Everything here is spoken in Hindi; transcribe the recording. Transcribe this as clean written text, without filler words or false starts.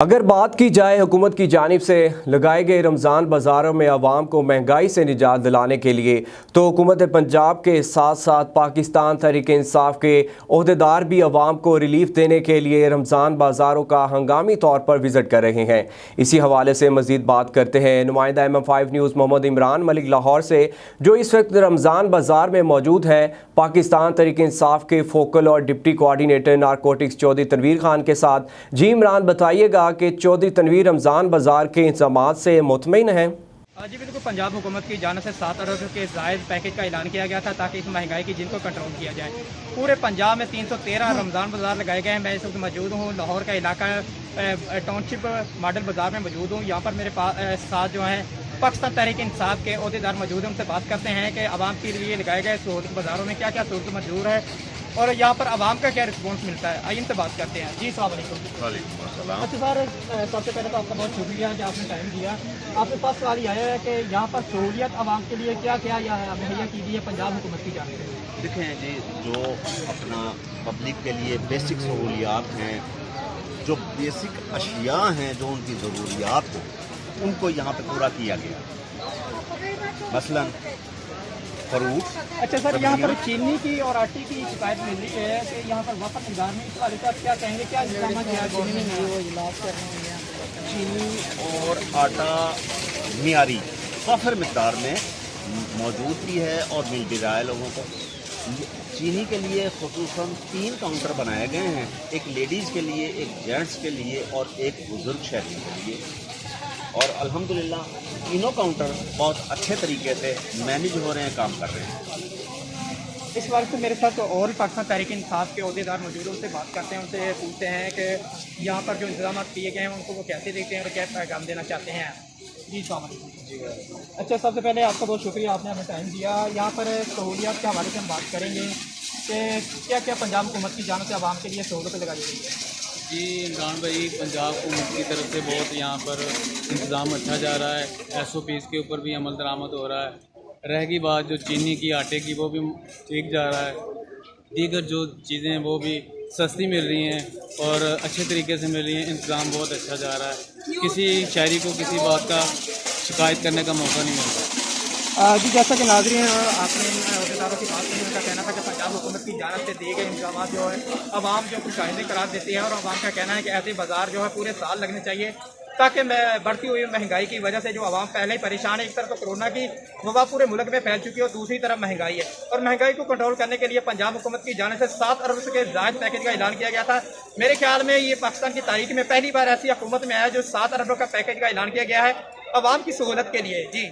अगर बात की जाए हुकूमत की जानिब से लगाए गए रमज़ान बाज़ारों में आवाम को महंगाई से निजात दिलाने के लिए तो हुकूमत पंजाब के साथ साथ पाकिस्तान तहरीक इंसाफ के अहदेदार भी आवाम को रिलीफ देने के लिए रमज़ान बाज़ारों का हंगामी तौर पर विज़िट कर रहे हैं। इसी हवाले से मज़ीद बात करते हैं नुमाइंदा MM5 न्यूज़ मोहम्मद इमरान मलिक लाहौर से, जो इस वक्त रमज़ान बाज़ार में मौजूद हैं। पाकिस्तान तहरीक इंसाफ के फोकल और deputy coordinator narcotics Chaudhry Tanvir Khan के साथ। जी इमरान, बताइएगा कि चौधरी तनवीर रमज़ान बाज़ार के इंतज़ामात से मुतमईन हैं? जी बिल्कुल, पंजाब हुकूमत की जानिब से 7 अरब के जायद पैकेज का ऐलान किया गया था ताकि इस महंगाई की जिनको कंट्रोल किया जाए। पूरे पंजाब में 313 रमज़ान बाज़ार लगाए गए हैं। मैं इस वक्त मौजूद हूँ लाहौर का इलाका टाउनशिप मॉडल बाज़ार में मौजूद हूँ। यहाँ पर मेरे पास साथ जो है पाकिस्तान तहरीक इंसाफ के अहदेदार मौजूद हैं। उनसे बात करते हैं कि आवाम के लिए लगाए गए सहूलत बाज़ारों में क्या क्या सहूलत मौजूद है और यहाँ पर आवाम का क्या रिस्पॉन्स मिलता है। आइए इनसे बात करते हैं। जी अस्सलाम वालेकुम। अच्छा सर, सबसे पहले तो आपका बहुत शुक्रिया कि आपने टाइम दिया। आपके पास सवाल ये आया है कि यहाँ पर सहूलियत आवाम के लिए क्या क्या मुहैया की गई है पंजाब हुकूमत की जानिब से? देखें जी, जो अपना पब्लिक के लिए बेसिक सहूलियात हैं, जो बेसिक अशिया हैं, जो उनकी ज़रूरियात हो, उनको यहाँ पे पूरा किया गया। मसलन फ्रूट। अच्छा सर, यहाँ पर चीनी की और आटे की शिकायत मिल रही है कि यहाँ पर वक्त निगार में इस बारे में आप क्या कहेंगे, क्या इंतजाम किया है? चीनी और आटा मियारी काफ़र मिकदार में मौजूद भी है और मिल भी रहा है लोगों को। चीनी के लिए खुसूसन 3 काउंटर बनाए गए हैं, एक लेडीज़ के लिए, एक जेंट्स के लिए और एक बुज़ुर्ग शहरी के लिए। और अल्हम्दुलिल्लाह तीनों काउंटर बहुत अच्छे तरीके से मैनेज हो रहे हैं, काम कर रहे हैं। इस बार से मेरे साथ तो और पाकिस्तान तहरीक इंसाफ के अहदेदार मौजूद हैं। उनसे बात करते हैं, उनसे पूछते हैं कि यहाँ पर जो इंतजाम किए गए हैं उनको वो कैसे देखते हैं और क्या पैगाम देना चाहते हैं। जी जी। अच्छा, सबसे पहले आपका बहुत शुक्रिया, आपने हमें टाइम दिया। यहाँ पर सहूलियात के हवाले से हम बात करेंगे कि क्या क्या पंजाब हुकूमत की जानिब से आवाम के लिए सहूलतें लगाई गई है। जी इमरान भाई, पंजाब हुकूमत की तरफ से बहुत यहाँ पर इंतज़ाम अच्छा जा रहा है। SOPs के ऊपर भी अमल दरामद हो रहा है। रह गई बात जो चीनी की, आटे की, वो भी ठीक जा रहा है। दीगर जो चीज़ें हैं वो भी सस्ती मिल रही हैं और अच्छे तरीके से मिल रही हैं। इंतज़ाम बहुत अच्छा जा रहा है। किसी शहरी को किसी बात का शिकायत करने का मौका नहीं मिलता। जी, जैसा कि नाज़रीन आपने इन अहदेदारों की बात की, उनका कहना था कि पंजाब हुकूमत की जानिब से दिए गए इंतजाम जो है आवाम जो कुछ आइंदे करार देती है और आवाम का कहना है कि ऐसे बाज़ार जो है पूरे साल लगने चाहिए ताकि बढ़ती हुई महंगाई की वजह से जो आवाम पहले ही परेशान है। एक तरफ तो कोरोना की वबा पूरे मुल्क में फैल चुकी है और दूसरी तरफ महंगाई है, और महंगाई को कंट्रोल करने के लिए पंजाब हुकूमत की जानिब से 7 अरब के जायद पैकेज का ऐलान किया गया था। मेरे ख्याल में ये पाकिस्तान की तारीख में पहली बार ऐसी हुकूमत में आया जो 7 अरब का पैकेज का ऐलान किया गया है आवाम की सहूलत के लिए। जी।